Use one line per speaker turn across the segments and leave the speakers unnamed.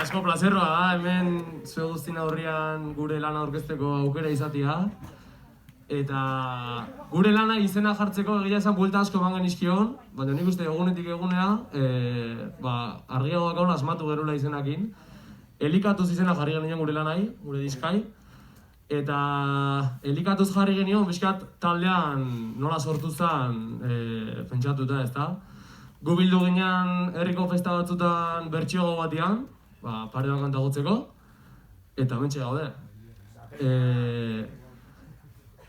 asko plazerroa da, hemen zue guztin aurrian gure lana aurkezteko aukera izatea. Eta gure lana izena jartzeko egia esan buelta asko eman genizkion, baina nik uste egunetik egunea argiagoak gaur asmatu gerula izenakin. Elikatuz izena jarri genien gure lanai, gure diskai. Eta elikatuz jarri genion, bizkat taldean nola sortu zen pentsatuta, ezta? Gu bildu ginean herriko festa batzutan bertsiogo batean, pare bat kanta gotzeko, eta mentxe gaude.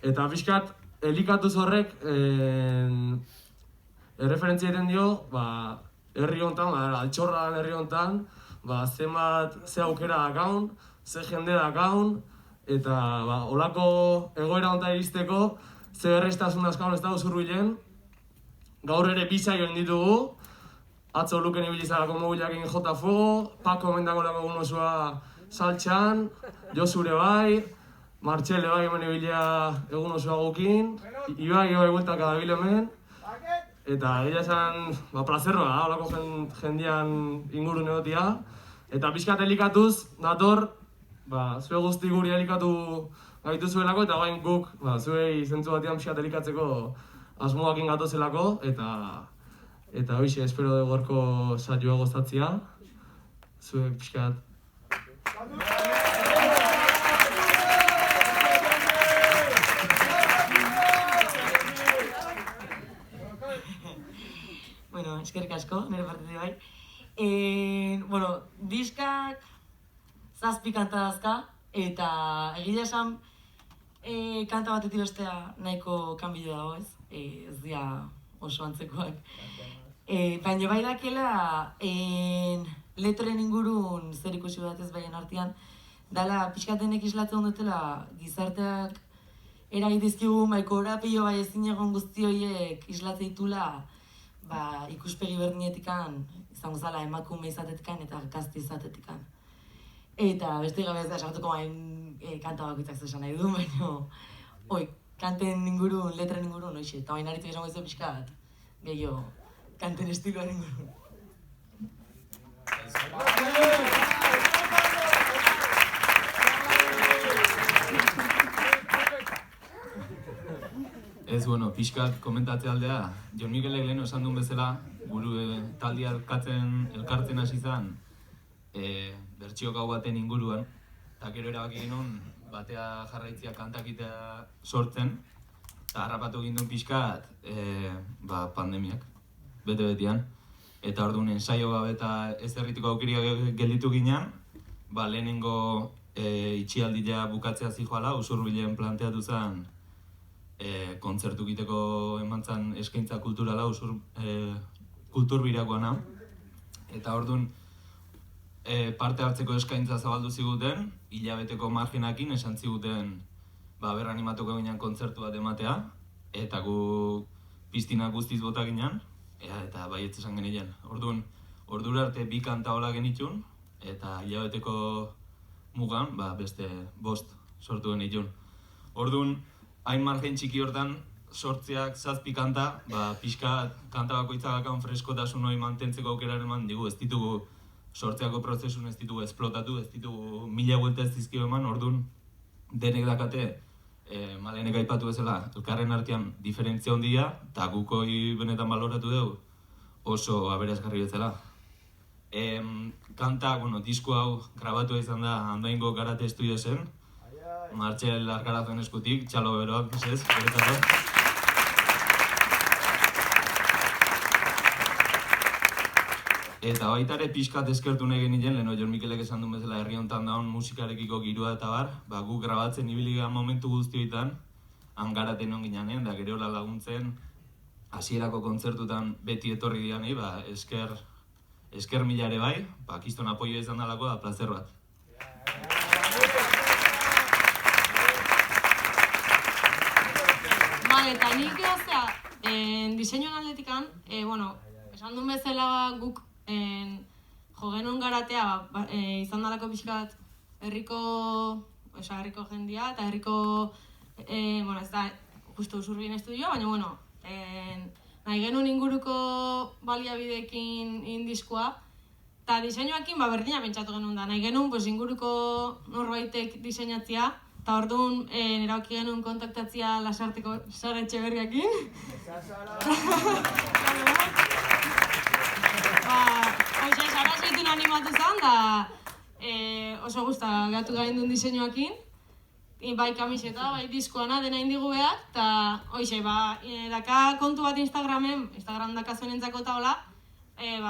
Eta bizkat elikatuz horrek erreferentzia egiten dio, herri honetan, altxorran herri honetan, zenbat ze aukera dakaun, ze jende dakaun, eta holako egoera honetan iristeko ze berreztasun dazkaun ez dago zurbilen. Gaur ere bizai egin ditugu, atzo luken ibilizarako mobilakin jota fuego, Pako mendako lako egun osoa saltxan, Josure bai, Martxele bai hemen ibilia egun osoa gukin, Ibai bueltaka dabil hemen, eta egia esan plazerroa da, holako jendean ingurun egotia, eta pixkat elikatuz dator, zue guzti guri elikatu gaitu zuelako, eta gain guk zuei zentzu batean pixkat elikatzeko asmoakin gatozelako, eta hoxe, espero dugu gorko saioa gozatzea. Zuek pixkat.
Bueno, eskerrik asko, nire partetik bai. Diskak 7 kanta dazka, eta egia esan kanta batetik bestea nahiko kanbideo dago ez. Ez dira oso antzekoak. Baina bai dakela letren ingurun zer ikusi bat ez baien artean, dala pixkatenek islatzen dutela gizarteak eragitizkigu korapio bai ezin egon guzti horiek islatzen ditula ikuspegi berdinetikan, izango zala emakume izatetikan eta gazte izatetikan. Eta beste gabe ez da esartuko bain kanta bakoitzak zesan nahi du, baina kanten ingurun, letren ingurun, oixe, eta bain haritzak esango ez pixkat, gehiago, kanten estiloan ingurun.
Ez, pixkat komentatze aldea, Jon Mikelek lehen esan duen bezala, guru taldi elkartzen hasi zen bertsio gau baten inguruan, eta gero erabaki genuen batea jarraitzea kantakitea sortzen, eta harrapatu ginduen pixkat pandemiak, bete-betean. Eta orduan ensaio gabe eta ez erritiko aukeria gelditu ginen, lehenengo itxialdia bukatzea zijoala, Usurbilen planteatu zen kontzertu egiteko eman zen eskaintza kulturala, kulturbirakoana. Eta orduan parte hartzeko eskaintza zabaldu ziguten, hilabeteko margenakin esan ziguten berranimatuko ginen kontzertu bat ematea, eta gu piztinak guztiz bota ginen, eta baietz esan genien. Orduan, ordura arte 2 kanta hola genitxun, eta hilabeteko mugan beste 5 sortu genitxun. Orduan, hain margen txiki hortan, sortzeak 7 kanta, pixka kanta bakoitzak akan freskotasun hori mantentzeko aukeraren eman digu, ez ditugu sortzeako prozesun ez ditugu esplotatu, ez ditugu 1000 buelta ez dizkio eman, orduan denek dakate, Malenek aipatu bezala, elkarren artean diferentzia handia, eta gukoi benetan baloratu dugu oso aberasgarri bezala. Kanta, disko hau grabatu izan da Andoaingo Karate Estudio zen, Martxel Arkarazuen eskutik, txalo beroak, ez, beretako. Eta baita ere pixkat eskertu nahi genien, leheno Jon Mikelek esan duen bezala herri honetan daun musikarekiko girua eta gu grabatzen ibili gara momentu guztioetan, Angaraten hon ginen, da gero laguntzen, hasierako kontzertutan beti etorri dian, esker mila ere bai, kiston apoio izan dalako da plazer bat.
Eta nik diseinuan aldetikan, esan duen bezala guk jogenon garatea izan dalako pixkat herriko jendia eta herriko, ez da, justu Usurbien estudioa, baina, nahi genuen inguruko baliabideekin indiskoa, Eta diseinuakin berdina pentsatu genuen da, nahi genuen inguruko norbaitek diseinatzea, eta orduan erabaki genuen kontaktatzea Lasarteko Sara Etxeberriakin. Hoxe, Sara zaitu animatu zen, da oso guzta gatu garen duen diseinuakin. Bai kamiseta, bai diskoana, dena indigu behar, eta hoxe, daka kontu bat Instagram dakazuen entzako eta hola,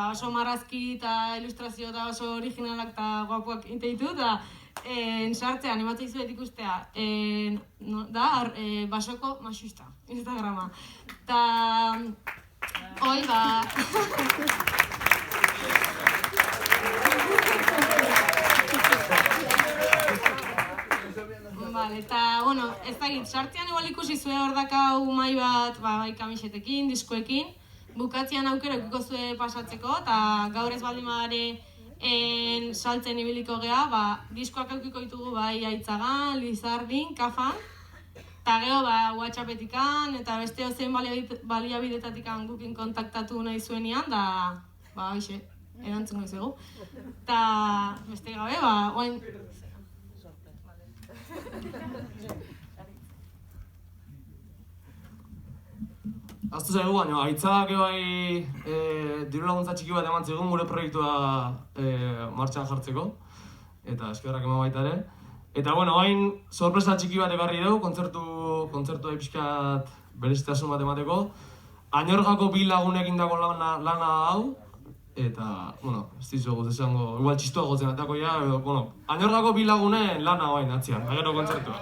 oso marrazki eta ilustrazio eta oso originalak eta guapuak inteitu, eta sartzea, animatu izuet ikustea, da, basoko masusta, Instagrama. Eta, hoi, eta, bueno, ez dakit, sartzean igual ikusi zuen hor dakau mai bat, bai kamisetekin, diskoekin, bukatzean aukera eukiko zuen pasatzeko, eta gaur ez baldin badare saltzen ibiliko geha, diskoak eukiko ditugu bai Aitzagan, Lizardin, Kafan, eta gero WhatsAppetikan, eta beste ozein baliabidetatikan gukin kontaktatu nahi zuenian, da, hoxe, erantzungo izugu. Eta, beste gabe, oain...
Aztu zaigu, baina Aitzagak bai diru laguntza txiki bat eman zigun gure proiektua martxan jartzeko, eta eskerrak eman baita ere. Eta, bueno, hain sorpresa txiki bat ekarri dugu, kontzertua pixkat berezitasun bat emateko. Añorgako bi lagunekin dago lana hau, eta, bueno, ez dizugu esango, igual txistua gotzen atako ja, edo, bueno, Añorgako bi lagunen lana hain atzian, gero kontzertua.